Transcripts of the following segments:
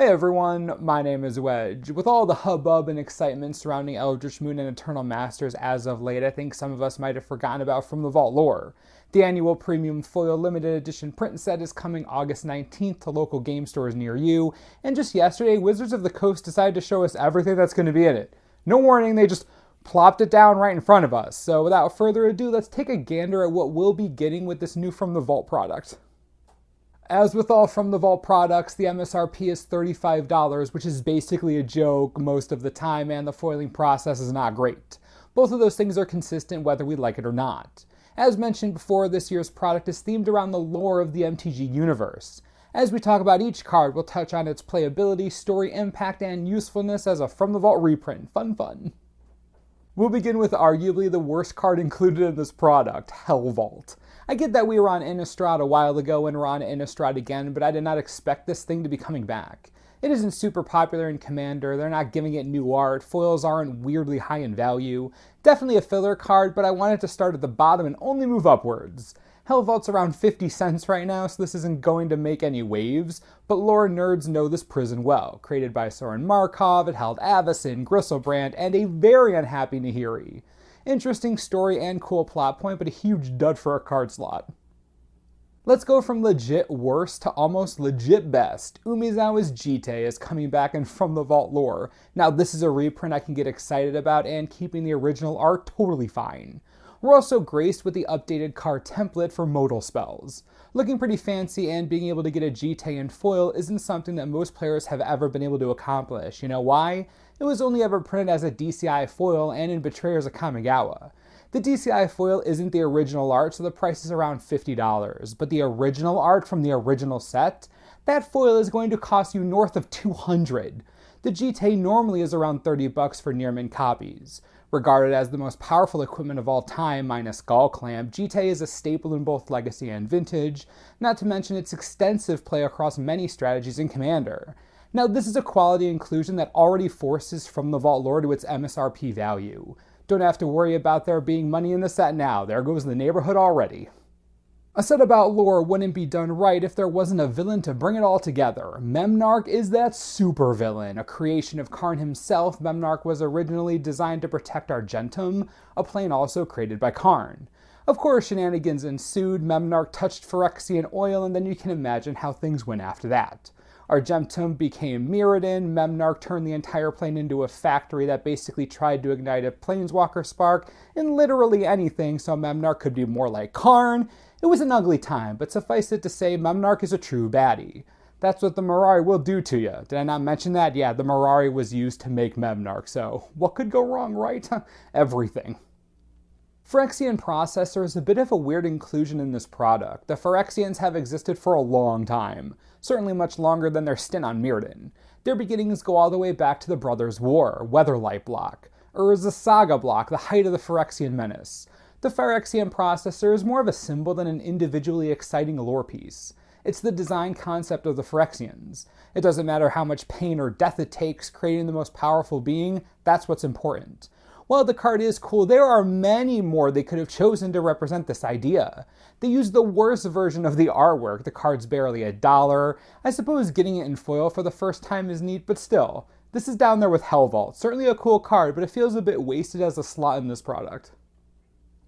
Hey everyone, my name is Wedge. With all the hubbub and excitement surrounding Eldritch Moon and Eternal Masters as of late, I think some of us might have forgotten about From the Vault lore. The annual premium foil limited edition print set is coming August 19th to local game stores near you, and just yesterday, Wizards of the Coast decided to show us everything that's going to be in it. No warning, they just plopped it down right in front of us. So without further ado, let's take a gander at what we'll be getting with this new From the Vault product. As with all From the Vault products, the MSRP is $35, which is basically a joke most of the time, and the foiling process is not great. Both of those things are consistent whether we like it or not. As mentioned before, this year's product is themed around the lore of the MTG universe. As we talk about each card, we'll touch on its playability, story impact, and usefulness as a From the Vault reprint. Fun. We'll begin with arguably the worst card included in this product, Hell Vault. I get that we were on Innistrad a while ago and we're on Innistrad again, but I did not expect this thing to be coming back. It isn't super popular in Commander, they're not giving it new art, foils aren't weirdly high in value. Definitely a filler card, but I wanted to start at the bottom and only move upwards. Hell Vault's around 50 cents right now, so this isn't going to make any waves, but lore nerds know this prison well. Created by Soren Markov, it held Avacyn, Griselbrand, and a very unhappy Nahiri. Interesting story and cool plot point, but a huge dud for a card slot. Let's go from legit worst to almost legit best. Umezawa's Jite is coming back in From the Vault lore. Now this is a reprint I can get excited about, and keeping the original art totally fine. We're also graced with the updated card template for modal spells. Looking pretty fancy, and being able to get a Jite in foil isn't something that most players have ever been able to accomplish. You know why? It was only ever printed as a DCI foil and in Betrayers of Kamigawa. The DCI foil isn't the original art, so the price is around $50, but the original art from the original set, that foil is going to cost you north of $200. The Jite normally is around $30 for near-mint copies. Regarded as the most powerful equipment of all time, minus Gall Clamp, Jite is a staple in both Legacy and Vintage, not to mention its extensive play across many strategies in Commander. Now this is a quality inclusion that already forces From the Vault lore to its MSRP value. Don't have to worry about there being money in the set now, there goes the neighborhood already. A set about lore wouldn't be done right if there wasn't a villain to bring it all together. Memarc is that super villain. A creation of Karn himself, Memarc was originally designed to protect Argentum, a plane also created by Karn. Of course, shenanigans ensued, Memarc touched Phyrexian oil, and then you can imagine how things went after that. Argentum became Mirrodin, Memarc turned the entire plane into a factory that basically tried to ignite a planeswalker spark in literally anything so Memarc could be more like Karn. It was an ugly time, but suffice it to say, Memarc is a true baddie. That's what the Mirari will do to you. Did I not mention that? Yeah, the Mirari was used to make Memarc, so what could go wrong, right? Everything. Phyrexian Processor is a bit of a weird inclusion in this product. The Phyrexians have existed for a long time, certainly much longer than their stint on Mirrodin. Their beginnings go all the way back to the Brothers' War, Weatherlight block, Urza Saga block, the height of the Phyrexian menace. The Phyrexian Processor is more of a symbol than an individually exciting lore piece. It's the design concept of the Phyrexians. It doesn't matter how much pain or death it takes, creating the most powerful being, that's what's important. While the card is cool, there are many more they could have chosen to represent this idea. They used the worst version of the artwork, the card's barely $1. I suppose getting it in foil for the first time is neat, but still. This is down there with Hell Vault. Certainly a cool card, but it feels a bit wasted as a slot in this product.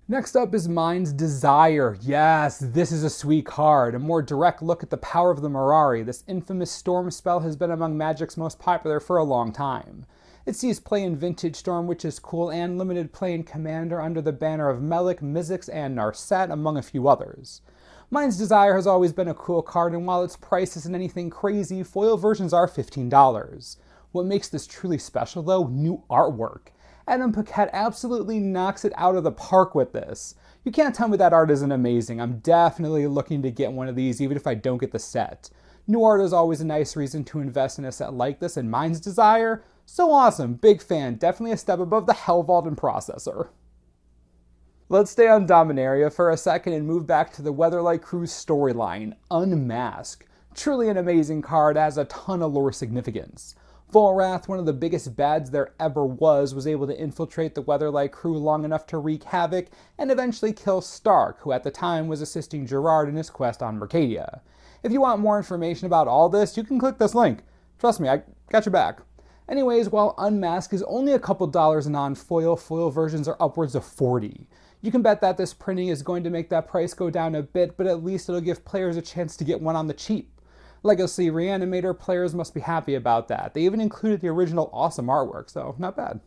Next up is Mind's Desire. Yes, this is a sweet card. A more direct look at the power of the Mirari. This infamous storm spell has been among Magic's most popular for a long time. It sees play in Vintage Storm, which is cool, and limited play in Commander under the banner of Melik, Mizzix, and Narset, among a few others. Mind's Desire has always been a cool card, and while its price isn't anything crazy, foil versions are $15. What makes this truly special, though? New artwork. Adam Paquette absolutely knocks it out of the park with this. You can't tell me that art isn't amazing. I'm definitely looking to get one of these, even if I don't get the set. New art is always a nice reason to invest in a set like this, and Mind's Desire? So awesome, big fan, definitely a step above the Hell Vault and Processor. Let's stay on Dominaria for a second and move back to the Weatherlight Crew's storyline, Unmasked. Truly an amazing card, has a ton of lore significance. Volrath, one of the biggest bads there ever was able to infiltrate the Weatherlight Crew long enough to wreak havoc and eventually kill Stark, who at the time was assisting Gerard in his quest on Mercadia. If you want more information about all this, you can click this link. Trust me, I got your back. Anyways, while Unmasked is only a couple dollars non-foil, foil versions are upwards of 40. You can bet that this printing is going to make that price go down a bit, but at least it'll give players a chance to get one on the cheap. Legacy Reanimator players must be happy about that. They even included the original awesome artwork, so not bad.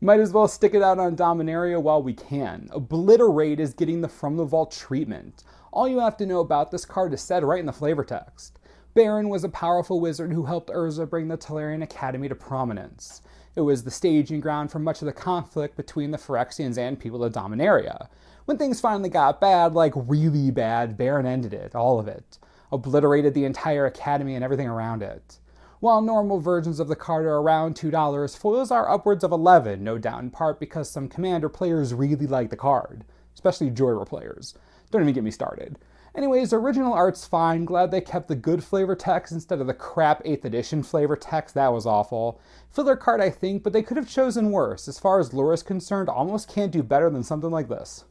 Might as well stick it out on Dominaria while we can. Obliterate is getting the From the Vault treatment. All you have to know about this card is said right in the flavor text. Baron was a powerful wizard who helped Urza bring the Tolarian Academy to prominence. It was the staging ground for much of the conflict between the Phyrexians and people of Dominaria. When things finally got bad, like really bad, Baron ended it, all of it. Obliterated the entire Academy and everything around it. While normal versions of the card are around $2, foils are upwards of $11, no doubt in part because some Commander players really like the card. Especially Joyra players. Don't even get me started. Anyways, original art's fine. Glad they kept the good flavor text instead of the crap 8th edition flavor text. That was awful. Filler card, I think, but they could have chosen worse. As far as lore is concerned, almost can't do better than something like this.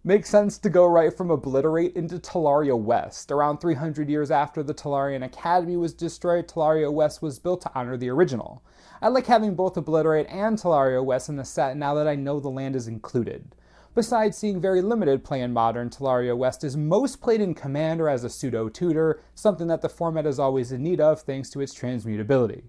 Makes sense to go right from Obliterate into Hilario West. Around 300 years after the Tolarian Academy was destroyed, Hilario West was built to honor the original. I like having both Obliterate and Hilario West in the set now that I know the land is included. Besides seeing very limited play in Modern, Hilario West is most played in Commander as a pseudo-tutor, something that the format is always in need of thanks to its transmutability.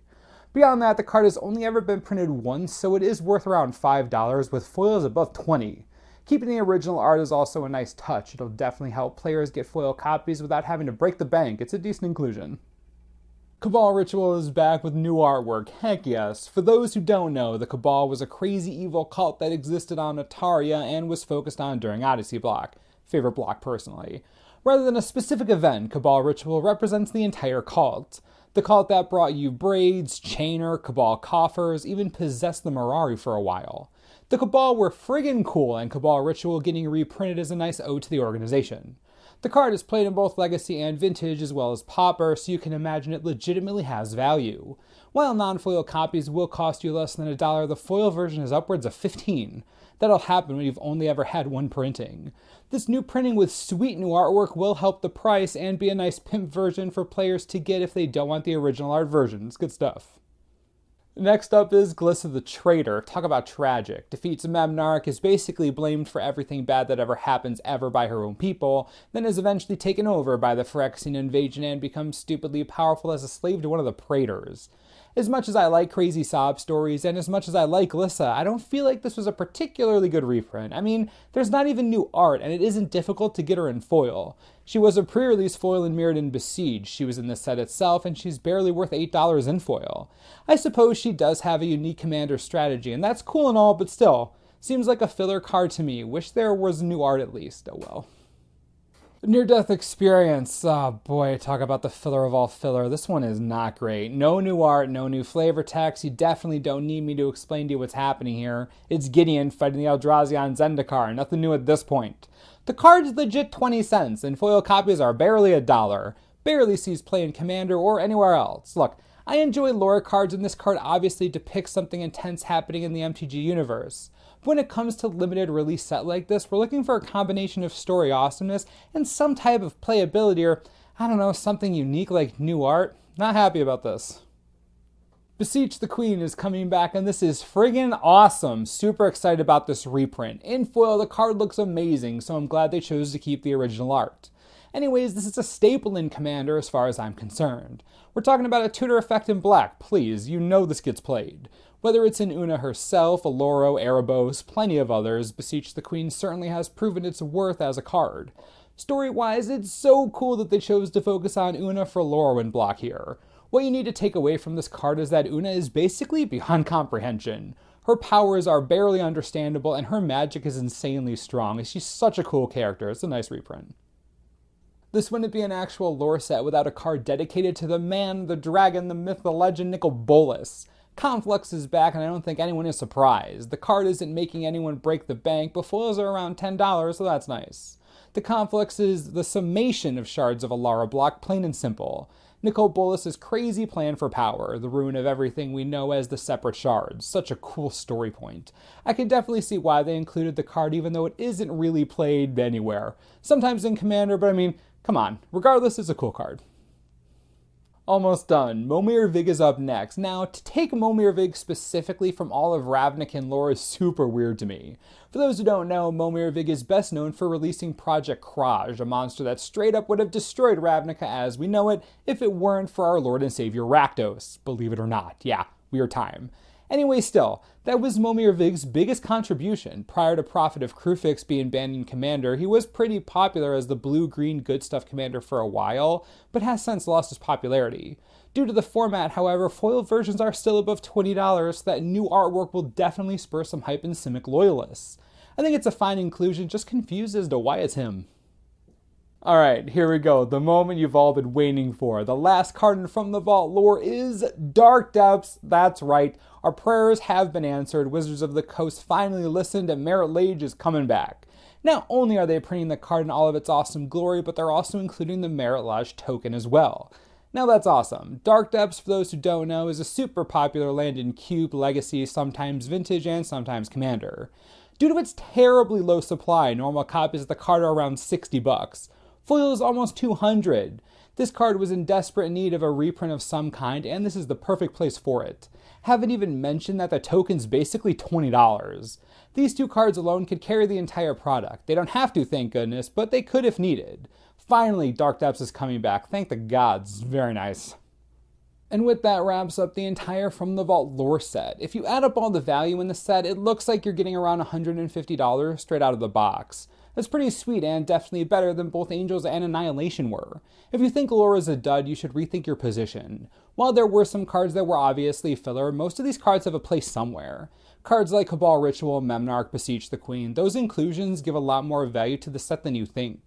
Beyond that, the card has only ever been printed once, so it is worth around $5, with foils above $20. Keeping the original art is also a nice touch. It'll definitely help players get foil copies without having to break the bank. It's a decent inclusion. Cabal Ritual is back with new artwork. Heck yes. For those who don't know, the Cabal was a crazy evil cult that existed on Ataria and was focused on during Odyssey block. Favorite block personally. Rather than a specific event, Cabal Ritual represents the entire cult. The cult that brought you braids, chainer, Cabal coffers, even possessed the Mirari for a while. The Cabal were friggin' cool, and Cabal Ritual getting reprinted is a nice ode to the organization. The card is played in both Legacy and Vintage as well as Pauper, so you can imagine it legitimately has value. While non-foil copies will cost you less than $1, the foil version is upwards of $15. That'll happen when you've only ever had one printing. This new printing with sweet new artwork will help the price and be a nice pimp version for players to get if they don't want the original art version. It's good stuff. Next up is Gliss of the Traitor. Talk about tragic. Defeats Memarc, is basically blamed for everything bad that ever happens ever by her own people, then is eventually taken over by the Phyrexian invasion and becomes stupidly powerful as a slave to one of the Praetors. As much as I like crazy sob stories, and as much as I like Glissa, I don't feel like this was a particularly good reprint. I mean, there's not even new art, and it isn't difficult to get her in foil. She was a pre-release foil in Mirrored and Besiege. She was in the set itself, and she's barely worth $8 in foil. I suppose she does have a unique commander strategy, and that's cool and all, but still, seems like a filler card to me. Wish there was new art at least. Oh well. Near-death experience. Oh boy, talk about the filler of all filler. This one is not great. No new art, no new flavor text. You definitely don't need me to explain to you what's happening here. It's Gideon fighting the Eldrazi on Zendikar. Nothing new at this point. The card's legit 20 cents, and foil copies are barely $1. Barely sees play in Commander or anywhere else. Look, I enjoy lore cards, and this card obviously depicts something intense happening in the MTG universe. But when it comes to limited release set like this, we're looking for a combination of story awesomeness and some type of playability or, I don't know, something unique like new art. Not happy about this. Beseech the Queen is coming back, and this is friggin' awesome. Super excited about this reprint. In foil, the card looks amazing, so I'm glad they chose to keep the original art. Anyways, this is a staple in Commander as far as I'm concerned. We're talking about a tutor effect in black, please, you know this gets played. Whether it's in Una herself, Aloro, Erebos, plenty of others, Beseech the Queen certainly has proven its worth as a card. Story-wise, it's so cool that they chose to focus on Una for Lorwyn block here. What you need to take away from this card is that Una is basically beyond comprehension. Her powers are barely understandable, and her magic is insanely strong. She's such a cool character. It's a nice reprint. This wouldn't be an actual lore set without a card dedicated to the man, the dragon, the myth, the legend, Nicol Bolas. Conflux is back, and I don't think anyone is surprised. The card isn't making anyone break the bank, but foils are around $10, so that's nice. The Conflux is the summation of shards of Alara block, plain and simple. Nicol Bolas' crazy plan for power, the ruin of everything we know as the separate shards. Such a cool story point. I can definitely see why they included the card, even though it isn't really played anywhere. Sometimes in Commander, but I mean, come on. Regardless, it's a cool card. Almost done. Momere Vig is up next. Now, to take Momere Vig specifically from all of Ravnican lore is super weird to me. For those who don't know, Momere Vig is best known for releasing Project Kraj, a monster that straight up would have destroyed Ravnica as we know it if it weren't for our Lord and Savior Rakdos. Believe it or not. Yeah, weird time. Anyway, still, that was Momere Vig's biggest contribution. Prior to Prophet of Krufix being banned in Commander, he was pretty popular as the blue-green good stuff commander for a while, but has since lost his popularity. Due to the format, however, foil versions are still above $20, so that new artwork will definitely spur some hype in Simic loyalists. I think it's a fine inclusion, just confused as to why it's him. Alright, here we go, the moment you've all been waiting for. The last card in From the Vault lore is Dark Depths. That's right, our prayers have been answered. Wizards of the Coast finally listened and Merit Lage is coming back. Not only are they printing the card in all of its awesome glory, but they're also including the Merit Lage token as well. Now that's awesome. Dark Depths, for those who don't know, is a super popular land in Cube, Legacy, sometimes Vintage, and sometimes Commander. Due to its terribly low supply, normal copies of the card are around $60. Foil is almost $200. This card was in desperate need of a reprint of some kind, and this is the perfect place for it. Haven't even mentioned that the token's basically $20. These two cards alone could carry the entire product. They don't have to, thank goodness, but they could if needed. Finally, Dark Depths is coming back. Thank the gods. Very nice. And with that wraps up the entire From the Vault lore set. If you add up all the value in the set, it looks like you're getting around $150 straight out of the box. That's pretty sweet and definitely better than both Angels and Annihilation were. If you think lore is a dud, you should rethink your position. While there were some cards that were obviously filler, most of these cards have a place somewhere. Cards like Cabal Ritual, Memarc, Beseech the Queen, those inclusions give a lot more value to the set than you think.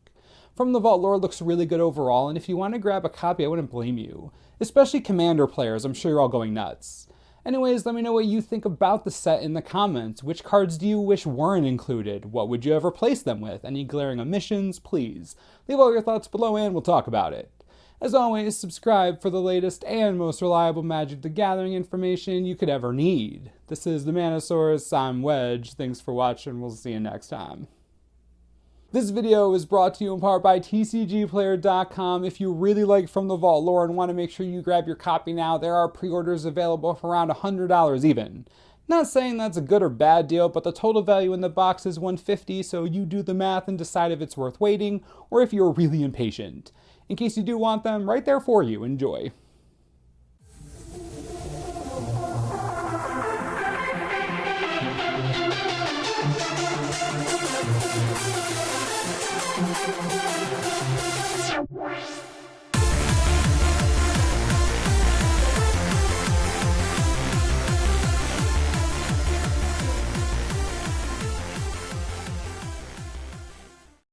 From the Vault lore looks really good overall, and if you want to grab a copy, I wouldn't blame you. Especially Commander players, I'm sure you're all going nuts. Anyways, let me know what you think about the set in the comments. Which cards do you wish weren't included? What would you have replaced them with? Any glaring omissions? Please leave all your thoughts below and we'll talk about it. As always, subscribe for the latest and most reliable Magic the Gathering information you could ever need. This is the Manosaurus, I'm Wedge. Thanks for watching, we'll see you next time. This video is brought to you in part by TCGplayer.com. If you really like From the Vault lore and want to make sure you grab your copy now, there are pre-orders available for around $100 even. Not saying that's a good or bad deal, but the total value in the box is $150, so you do the math and decide if it's worth waiting or if you're really impatient. In case you do want them, right there for you. Enjoy.